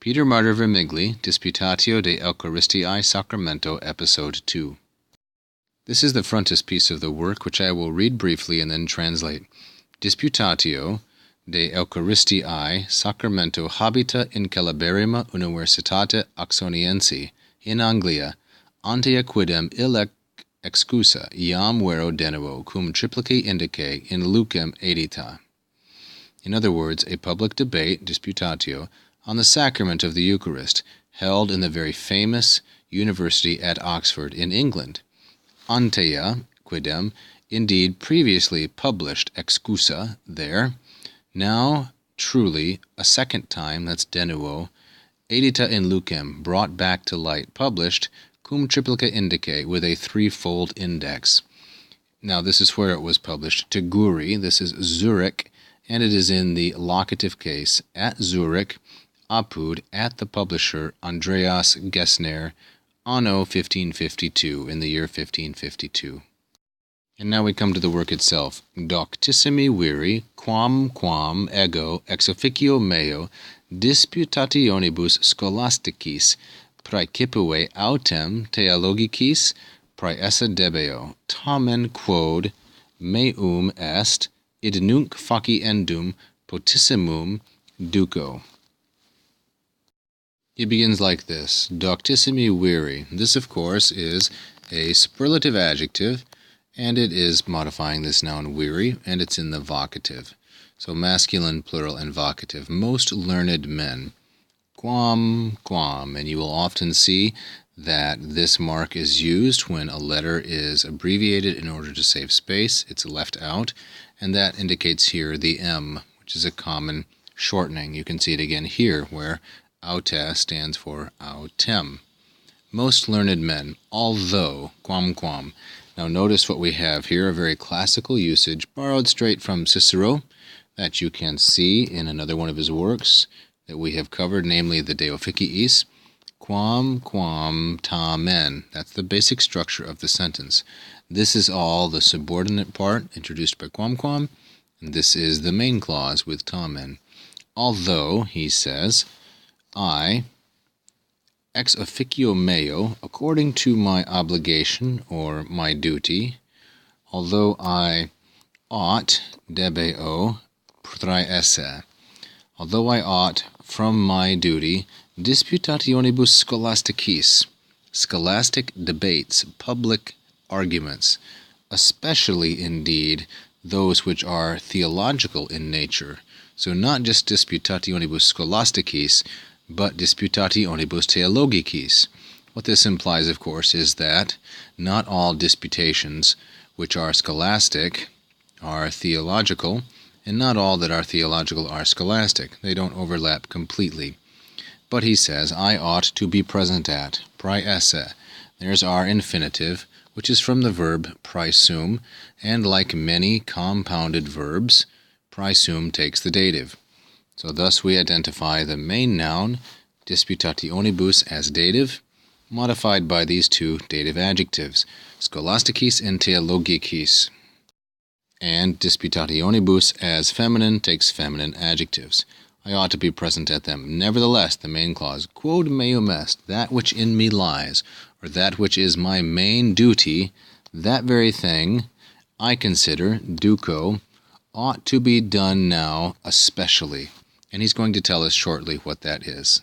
Peter Martyr Vermigli, Disputatio de Eucharistiae, Sacramento, Episode 2. This is the frontispiece of the work, which I will read briefly and then translate. Disputatio de Eucharistiae, Sacramento habita in Calaberrima Universitate Oxoniense, in Anglia, ante quidem illec excusa, iam vero denuo, cum triplice indice in lucem edita. In other words, a public debate, disputatio, on the sacrament of the Eucharist, held in the very famous University at Oxford in England. Antea quidem, indeed previously published excusa there, now truly a second time, that's denuo, edita in lucem, brought back to light, published, cum triplica indice, with a threefold index. Now this is where it was published. Teguri, this is Zurich, and it is in the locative case, at Zurich, apud, at the publisher Andreas Gessner, anno 1552, in the year 1552. And now we come to the work itself. Doctissimi viri, quam ego ex officio meo disputationibus scholasticis praecipue autem theologicis praeessa debeo, tamen quod meum est, id nunc faciendum potissimum duco. He begins like this, Doctissimi viri. This, of course, is a superlative adjective, and it is modifying this noun viri, and it's in the vocative. So masculine, plural, and vocative. Most learned men. Quam, and you will often see that this mark is used when a letter is abbreviated in order to save space. It's left out, and that indicates here the M, which is a common shortening. You can see it again here, where aute stands for autem. Most learned men, although, quam. Now notice what we have here, a very classical usage, borrowed straight from Cicero, that you can see in another one of his works that we have covered, namely the De Officiis. Quam tamen. That's the basic structure of the sentence. This is all the subordinate part introduced by quam, and this is the main clause with tamen. Although, he says, I, ex officio meo, according to my obligation or my duty, although I ought, debeo, praeessa, although I ought, from my duty, disputationibus scholasticis, scholastic debates, public arguments, especially indeed those which are theological in nature. So not just disputationibus scholasticis, but disputationibus theologicis. What this implies, of course, is that not all disputations which are scholastic are theological, and not all that are theological are scholastic. They don't overlap completely. But he says, I ought to be present at, praeessa. There's our infinitive, which is from the verb praesum, and like many compounded verbs, praesum takes the dative. So thus we identify the main noun, disputationibus, as dative, modified by these two dative adjectives, scholasticis and theologicis. And disputationibus as feminine takes feminine adjectives. I ought to be present at them. Nevertheless, the main clause, quod meum est, that which in me lies, or that which is my main duty, that very thing, I consider, duco, ought to be done now especially. And he's going to tell us shortly what that is.